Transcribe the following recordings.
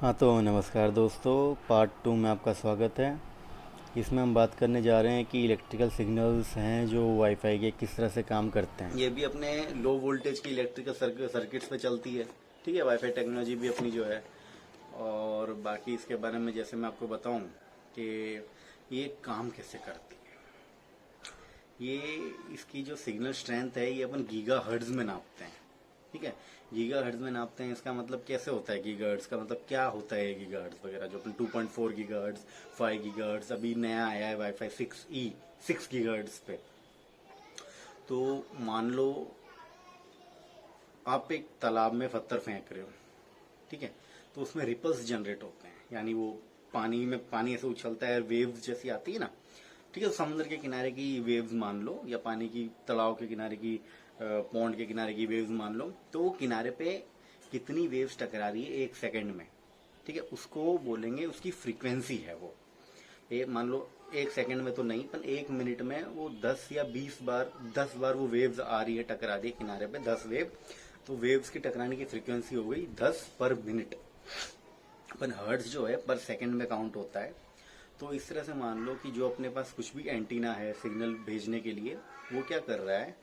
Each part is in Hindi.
हाँ तो नमस्कार दोस्तों, पार्ट 2 में आपका स्वागत है। इसमें हम बात करने जा रहे हैं कि इलेक्ट्रिकल सिग्नल्स हैं जो वाईफाई के किस तरह से काम करते हैं। ये भी अपने लो वोल्टेज की इलेक्ट्रिकल सर्किट्स पे चलती है। ठीक है, वाईफाई टेक्नोलॉजी भी अपनी जो है। और बाकी इसके बारे में जैसे मैं आपको बताऊं कि ये काम कैसे करती है। ये इसकी जो सिग्नल स्ट्रेंथ है ये अपन गीगा हर्ट्ज में नापते हैं। ठीक है, गीगा हर्ट्ज में नापते हैं। इसका मतलब कैसे होता है गीगा हर्ट्ज का मतलब क्या होता है गीगा हर्ट्ज वगैरह, जो अपन 2.4 गीगा हर्ट्ज, 5 गीगा हर्ट्ज, अभी नया आया है वाईफाई 6E 6 गीगा हर्ट्ज पे। तो मान लो आप एक तालाब में पत्थर फेंक रहे हो। ठीक है, तो उसमें रिपल्स जनरेट होते हैं, यानी वो पानी में पानी ऐसे उछलता है, वेव्स जैसी आती है ना। ठीक है, तो समुद्र के किनारे की वेव्स मान लो, या पानी की तालाब के किनारे की, पौंड के किनारे की वेव्स मान लो। तो वो किनारे पे कितनी वेव्स टकरा रही है एक सेकंड में, ठीक है, उसको बोलेंगे, उसकी फ्रीक्वेंसी है वो। मान लो एक सेकंड में तो नहीं, पर एक मिनट में वो 10 या 10 बार वो वेव्स आ रही है, टकरा रही है किनारे पे 10 वेव। तो वेव्स की टकराने की फ्रीक्वेंसी हो गई 10 पर मिनट। अपन हर्ट्ज जो है पर सेकंड में काउंट होता है। तो इस तरह से मान लो कि जो अपने पास कुछ भी एंटीना है सिग्नल भेजने के लिए, वो क्या कर रहा है,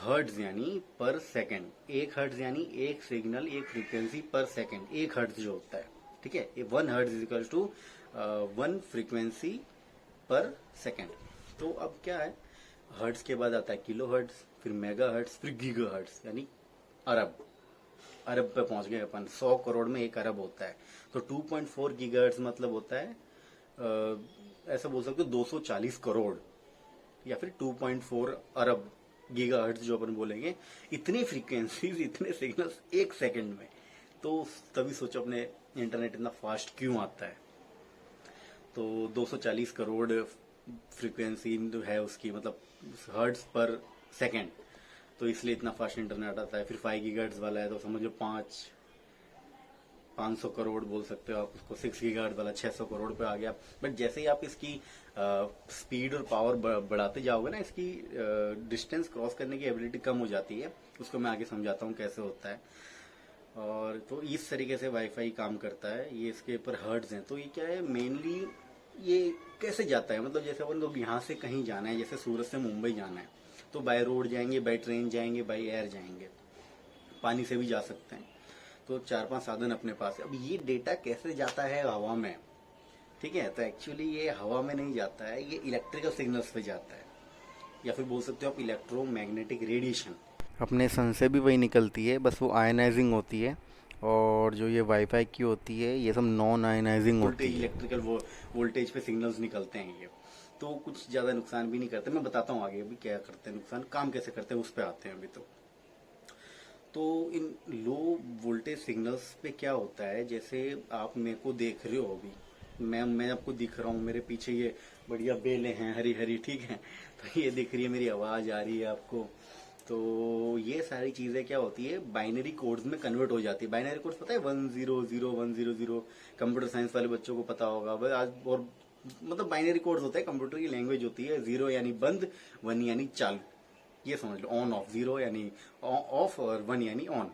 हर्ट्ज यानी पर सेकंड। एक हर्ट्ज यानी एक सिग्नल, एक फ्रीक्वेंसी पर सेकंड, एक हर्ट्ज जो होता है। ठीक है, ये 1 hertz is equal to 1 frequency पर सेकंड। तो अब क्या है, हर्ट्ज के बाद आता है किलो हर्ट्ज, फिर मेगा हर्ट्ज, फिर गीगा हर्ट्ज, यानी अरब। अरब पे पहुंच गए अपन, 100 करोड़ में 1 अरब होता है। तो 2.4 गीगाहर्ट्ज मतलब होता है, ऐसा बोल सकते हो 240 करोड़, या फिर 2.4 अरब गीगाहर्ट्ज जो अपन बोलेंगे। इतनी फ्रीक्वेंसीज, इतने सिग्नल्स एक सेकंड में। तो तभी सोचो अपने इंटरनेट इतना फास्ट क्यों आता है। तो 240 करोड़ फ्रीक्वेंसी है उसकी, मतलब हर्ट्ज पर सेकंड। तो इसलिए इतना फास्ट इंटरनेट आता है। फिर 5 गीगाहर्ट्ज वाला है तो समझो 500 करोड़ बोल सकते हो आप उसको। 6 गीगाहर्ट्ज वाला 600 करोड़ पे आ गया। बट जैसे ही आप इसकी स्पीड और पावर बढ़ाते जाओगे ना, इसकी डिस्टेंस क्रॉस करने की एबिलिटी कम हो जाती है। उसको मैं आगे समझाता हूँ कैसे होता है। और तो इस तरीके से वाईफाई काम करता है। ये इसके ऊपर हर्ट्ज हैं। तो ये क्या है मेनली, ये कैसे जाता है, मतलब जैसे अपन लोग यहाँ से कहीं जाना है, जैसे सूरत से मुंबई जाना है, तो बाय रोड जाएंगे, बाय ट्रेन जाएंगे, बाय एयर जाएंगे, पानी से भी जा सकते हैं। तो 4-5 साधन अपने पास है। अब ये डेटा कैसे जाता है हवा में। ठीक है, तो एक्चुअली ये हवा में नहीं जाता है, ये इलेक्ट्रिकल सिग्नल्स पे जाता है, या फिर बोल सकते हो आप इलेक्ट्रोमैग्नेटिक रेडिएशन। अपने सन से भी वही निकलती है, बस वो आयनाइजिंग होती है। और जो ये वाईफाई की होती है ये सब नॉन आयनाइजिंग होती है। इलेक्ट्रिकल वोल्टेज पे सिग्नल्स निकलते हैं ये। तो कुछ ज्यादा नुकसान भी नहीं करते। मैं बताता हूँ आगे अभी क्या करते हैं, नुकसान काम कैसे करते हैं उस पर आते हैं अभी। तो इन लो वोल्टेज सिग्नल्स पे क्या होता है, जैसे आप मेरे को देख रहे हो अभी, मैं आपको दिख रहा हूँ, मेरे पीछे ये बढ़िया बेलें हैं हरी हरी, ठीक है, तो ये दिख रही है, मेरी आवाज आ रही है आपको। तो ये सारी चीजें क्या होती है, बाइनरी कोड्स में कन्वर्ट हो जाती है। बाइनरी कोड्स पता है, 100 100, कंप्यूटर साइंस वाले बच्चों को पता होगा। बस आज और मतलब बाइनरी कोड्स होता है, कंप्यूटर की लैंग्वेज होती है। 0 यानी बंद, 1 यानी चालू, ये समझ लो। ऑन ऑफ, 0 यानी ऑफ और 1 यानी ऑन।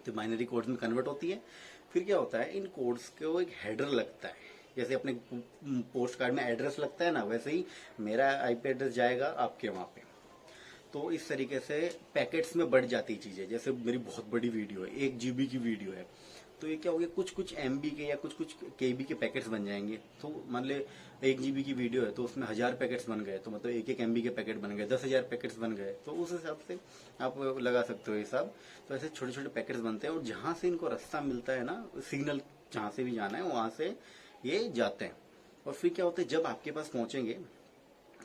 तो बाइनरी कोड्स में कन्वर्ट होती है। फिर क्या होता है, इन कोड्स को एक हेडर लगता है। जैसे अपने पोस्ट कार्ड में एड्रेस लगता है ना, वैसे ही मेरा आईपी एड्रेस जाएगा आपके वहां पे। तो इस तरीके से पैकेट्स में बढ़ जाती चीजें। जैसे मेरी बहुत बड़ी वीडियो है, 1 GB की वीडियो है, तो ये क्या हो गया, कुछ कुछ MB के या कुछ कुछ KB के पैकेट्स बन जाएंगे। तो मान ले 1 GB की वीडियो है तो उसमें 1000 पैकेट्स बन गए, तो मतलब 1 1 MB के पैकेट बन गए, 10,000 पैकेट्स बन गए। तो उस हिसाब से आप लगा सकते हो हिसाब। तो ऐसे छोटे छोटे पैकेट्स बनते हैं, और जहां से इनको रास्ता मिलता है ना, सिग्नल जहां से भी जाना है वहां से ये जाते हैं। और फिर क्या होता है, जब आपके पास पहुंचेंगे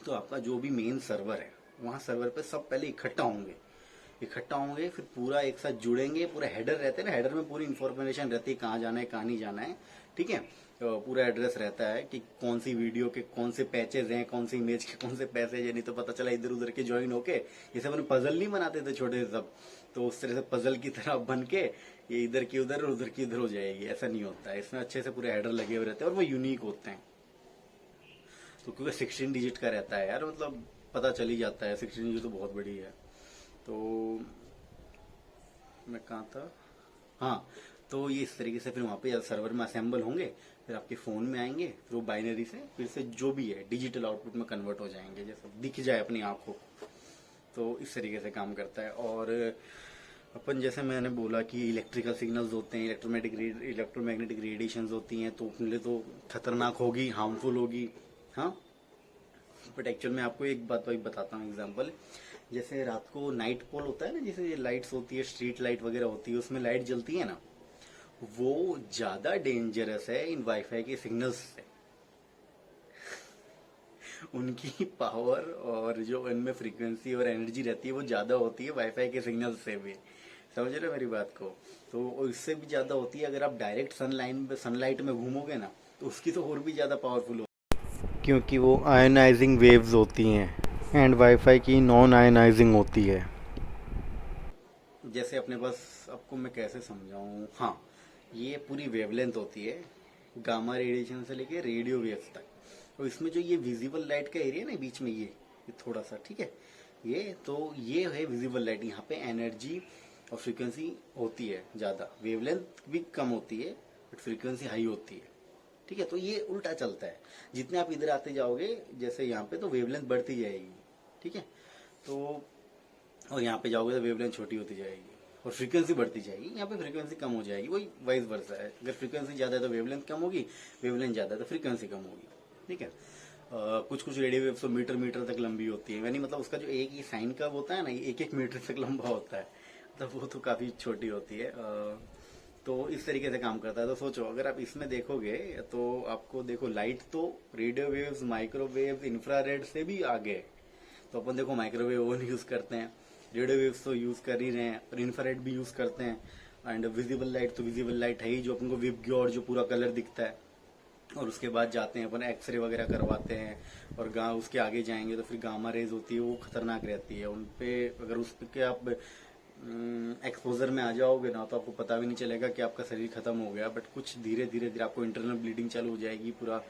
तो आपका जो भी मेन सर्वर है, वहां सर्वर पे सब पहले इकट्ठा होंगे, फिर पूरा एक साथ जुड़ेंगे। पूरा हेडर रहते हैं ना, हेडर में पूरी इन्फॉर्मेशन रहती है, कहाँ जाना है कहाँ नहीं जाना है। ठीक है, तो पूरा एड्रेस रहता है कि कौन सी वीडियो के कौन से पैचेज हैं, कौन सी इमेज के कौन से पैसेज है। नहीं तो पता चला इधर उधर के ज्वाइन होके, जैसे अपन पजल नहीं बनाते थे छोटे से सब, तो उस तरह से पजल की तरह बन के ये इधर की उधर और उधर की इधर हो जाएगी। ऐसा नहीं होता है, इसमें अच्छे से पूरे हेडर लगे हुए रहते हैं और वो यूनिक होते हैं। तो क्योंकि 16 डिजिट का रहता है यार, मतलब पता चल ही जाता है। 16 डिजिट तो बहुत बड़ी है। तो मैं कहाँ था, हाँ, तो ये इस तरीके से फिर वहाँ पे सर्वर में असेंबल होंगे, फिर आपके फ़ोन में आएंगे, फिर वो बाइनरी से फिर से जो भी है डिजिटल आउटपुट में कन्वर्ट हो जाएंगे, जैसे दिख जाए अपनी आंखों को। तो इस तरीके से काम करता है। और अपन जैसे मैंने बोला कि इलेक्ट्रिकल सिग्नल्स होते हैं, इलेक्ट्रोमैग्नेटिक रेडिएशंस होती हैं, तो अपने लिए तो खतरनाक होगी, हार्मफुल होगी, हाँ। बट एक्चुअल में आपको एक बात बताता हूँ एग्जांपल। जैसे रात को नाइट पोल होता है ना, जैसे लाइट्स होती है, स्ट्रीट लाइट वगैरह होती है, उसमें लाइट जलती है ना, वो ज्यादा डेंजरस है इन वाईफाई के सिग्नल्स से। उनकी पावर और जो उनमें फ्रीक्वेंसी और एनर्जी रहती है वो ज्यादा होती है वाईफाई के सिग्नल से भी। समझ रहे हो मेरी बात को? तो इससे भी ज्यादा होती है अगर आप डायरेक्ट सनलाइट में घूमोगे ना, तो उसकी तो और भी ज्यादा पावरफुल होती है, क्योंकि वो आयनाइजिंग वेव्स होती हैं एंड वाईफाई की नॉन आयनाइजिंग होती है। जैसे अपने पास, आपको मैं कैसे समझाऊं, हाँ, ये पूरी वेवलेंथ होती है, गामा रेडिएशन से लेके रेडियो वेव्स तक। और इसमें जो ये विजिबल लाइट का एरिया ना बीच में, ये थोड़ा सा, ठीक है, ये है विजिबल लाइट। यहाँ पे एनर्जी और फ्रीक्वेंसी होती है ज्यादा, वेवलेंथ भी कम होती है बट फ्रीक्वेंसी हाई होती है, ठीक है। तो ये उल्टा चलता है, जितने आप इधर आते जाओगे जैसे यहाँ पे, तो वेवलेंथ बढ़ती जाएगी, ठीक है। तो और यहाँ पे जाओगे तो वेवलेंथ छोटी होती जाएगी और फ्रीक्वेंसी बढ़ती जाएगी, यहाँ पे फ्रीक्वेंसी कम हो जाएगी, वही वाइस वर्सा है। अगर फ्रीक्वेंसी ज्यादा है तो वेवलेंथ कम होगी, वेवलेंथ ज्यादा है तो फ्रीक्वेंसी कम होगी, ठीक है। कुछ कुछ रेडियो वेव्स तो मीटर मीटर तक लंबी होती है, यानी मतलब उसका जो एक ही साइन का होता है ना, एक एक मीटर तक लंबा होता है, तो वो तो काफी छोटी होती है। तो इस तरीके से काम करता है। तो सोचो अगर आप इसमें देखोगे तो आपको देखो, लाइट तो रेडियो वेव्स, माइक्रोवेव, इंफ्रारेड से भी आगे है। तो अपन देखो माइक्रोवेव ओवन यूज करते हैं, रेडियो वेव्स तो यूज कर ही रहे हैं, और इंफ्रारेड भी यूज करते हैं, एंड विजिबल लाइट तो विजिबल लाइट है ही, जो अपन को विबग्योर जो पूरा कलर दिखता है। और उसके बाद जाते हैं अपन एक्सरे वगैरह करवाते हैं, और उसके आगे जाएंगे तो फिर गामा रेज होती है, वो खतरनाक रहती है। उनपे अगर उस पे आप एक्सपोजर में आ जाओगे ना, तो आपको पता भी नहीं चलेगा कि आपका शरीर खत्म हो गया, बट कुछ धीरे धीरे धीरे आपको इंटरनल ब्लीडिंग चालू हो जाएगी पूरा।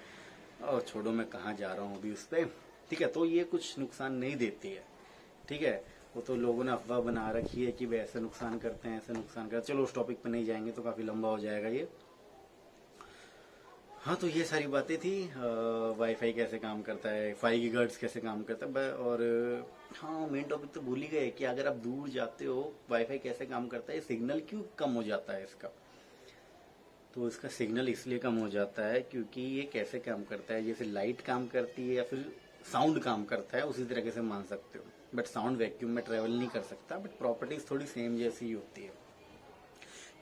और छोड़ो, मैं कहाँ जा रहा हूँ अभी उस पे, ठीक है। तो ये कुछ नुकसान नहीं देती है, ठीक है। वो तो लोगों ने अफवाह बना रखी है कि वे ऐसे नुकसान करते हैं, ऐसे नुकसान करते हैं। चलो उस टॉपिक पे नहीं जाएंगे, तो काफी लंबा हो जाएगा ये। हाँ, तो ये सारी बातें थी, वाईफाई कैसे काम करता है, 5 गीगाहर्ट्ज कैसे काम करता है, और हाँ, मेन टॉपिक तो भूल ही गए कि अगर आप दूर जाते हो, वाईफाई कैसे काम करता है, सिग्नल क्यों कम हो जाता है इसका। तो इसका सिग्नल इसलिए कम हो जाता है क्योंकि ये कैसे काम करता है, जैसे लाइट काम करती है या फिर साउंड काम करता है, उसी तरीके से मान सकते हो। बट साउंड वैक्यूम में ट्रेवल नहीं कर सकता, बट प्रॉपर्टीज थोड़ी सेम जैसी ही होती है।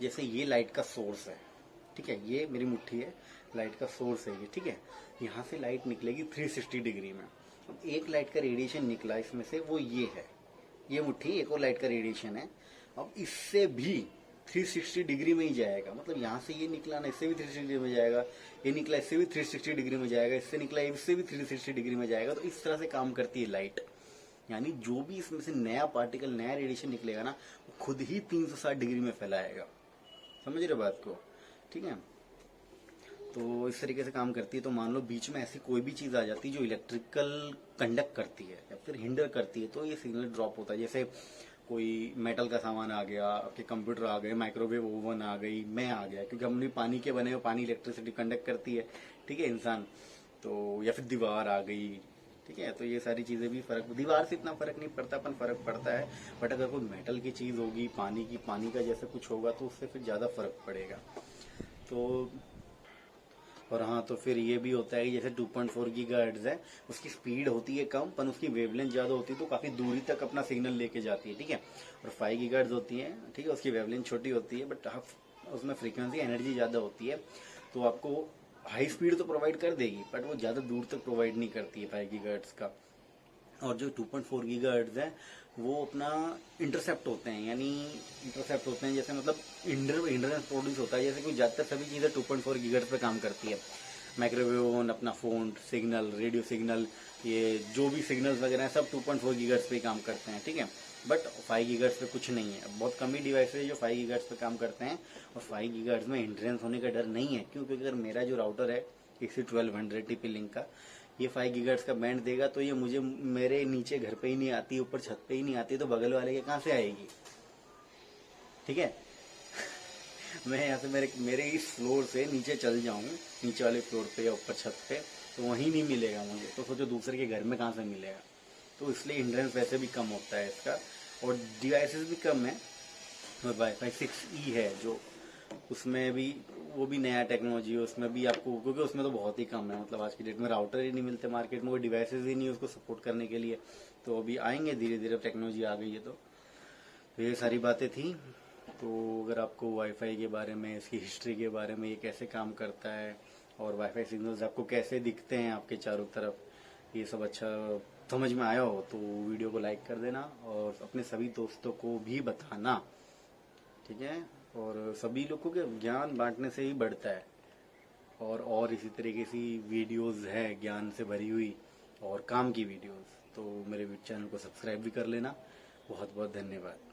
जैसे ये लाइट का सोर्स है, ठीक है, ये मेरी मुट्ठी है, लाइट का सोर्स है ये, ठीक है। यहाँ से लाइट निकलेगी 360 डिग्री में। अब एक लाइट का रेडिएशन निकला इसमें से, वो ये है, ये मुट्ठी एक और लाइट का रेडिएशन है। अब इससे भी 360 डिग्री में ही जाएगा, मतलब यहाँ से ये निकला ना, इससे भी 360 डिग्री में जाएगा, ये निकला इससे भी 360 डिग्री में जाएगा, इससे निकला इससे भी 360 डिग्री में जाएगा। तो इस तरह से काम करती है लाइट, यानी जो भी इसमें से नया पार्टिकल, नया रेडिएशन निकलेगा ना, वो खुद ही 360 डिग्री में फैलाएगा। समझ रहे बात को, ठीक है। तो इस तरीके से काम करती है। तो मान लो बीच में ऐसी कोई भी चीज आ जाती है जो इलेक्ट्रिकल कंडक्ट करती है या फिर हिंडर करती है, तो ये सिग्नल ड्रॉप होता है। जैसे कोई मेटल का सामान आ गया, आपके कंप्यूटर आ गए, माइक्रोवेव ओवन आ गई, मैं आ गया, क्योंकि हम भी पानी के बने हुए, पानी इलेक्ट्रिसिटी कंडक्ट करती है, ठीक है, इंसान। तो या फिर दीवार आ गई, ठीक है। तो ये सारी चीजें भी फर्क, दीवार से इतना फर्क नहीं पड़ता, अपन फर्क पड़ता है, बट अगर कोई मेटल की चीज होगी, पानी का जैसे कुछ होगा, तो उससे फिर ज्यादा फर्क पड़ेगा। तो और हाँ, तो फिर ये भी होता है कि जैसे 2.4 गीगाहर्ट्ज है, उसकी स्पीड होती है कम, पर उसकी वेवलेंथ ज्यादा होती है, तो काफी दूरी तक अपना सिग्नल लेके जाती है, ठीक है। और 5 गीगाहर्ट्ज होती है, ठीक है, उसकी वेवलेंथ छोटी होती है, बट उसमें फ्रीक्वेंसी एनर्जी ज्यादा होती है, तो आपको हाई स्पीड तो प्रोवाइड कर देगी, बट वो ज्यादा दूर तक प्रोवाइड नहीं करती है 5 गीगाहर्ट्ज का। और जो 2.4 गीगाहर्ट्ज है, वो अपना इंटरसेप्ट होते हैं, यानी इंटरसेप्ट होते हैं, जैसे मतलब इंटरनेट प्रोड्यूस होता है, जैसे कोई ज्यादातर सभी चीजें 2.4 गीगाहर्ट्ज पे काम करती है। माइक्रोवेव ओवन, अपना फोन सिग्नल, रेडियो सिग्नल, ये जो भी सिग्नल्स वगैरह हैं, सब 2.4 गीगाहर्ट्ज पे काम करते हैं, ठीक है। बट 5 गीगाहर्ट्ज पे कुछ नहीं है, बहुत कम ही डिवाइस है जो 5 गीगाहर्ट्ज पे काम करते हैं। और 5 गीगाहर्ट्ज में हिंड्रेंस होने का डर नहीं है, क्योंकि अगर मेरा जो राउटर है XC1200 TP लिंक का, ये 5 गीगाहर्ट्ज का बैंड देगा, तो ये मुझे मेरे नीचे घर पे ही नहीं आती, ऊपर छत पे ही नहीं आती, तो बगल वाले के कहाँ से आएगी, ठीक है। मैं यहाँ से मेरे इस फ्लोर से नीचे चल जाऊँ, नीचे वाले फ्लोर पे या ऊपर छत पे, तो वहीं नहीं मिलेगा मुझे, तो सोचो दूसरे के घर में कहाँ से मिलेगा। तो इसलिए हिंड्रेंस वैसे भी कम होता है इसका, और डिवाइसेस भी कम है। और वाईफाई 6E है जो, उसमें भी वो भी नया टेक्नोलॉजी है, उसमें भी आपको, क्योंकि उसमें तो बहुत ही कम है, मतलब आज की डेट में राउटर ही नहीं मिलते मार्केट में, वो डिवाइसेस ही नहीं उसको सपोर्ट करने के लिए। तो अभी आएंगे धीरे धीरे, टेक्नोलॉजी आ गई है तो ये सारी बातें थी। तो अगर आपको वाईफाई के बारे में, इसकी हिस्ट्री के बारे में, ये कैसे काम करता है और वाईफाई सिग्नल्स आपको कैसे दिखते हैं आपके चारों तरफ, ये सब अच्छा समझ में आया हो तो वीडियो को लाइक कर देना और अपने सभी दोस्तों को भी बताना, ठीक है। और सभी लोगों के ज्ञान बांटने से ही बढ़ता है। और इसी तरीके की वीडियोस है ज्ञान से भरी हुई और काम की वीडियोस, तो मेरे चैनल को सब्सक्राइब भी कर लेना। बहुत बहुत धन्यवाद।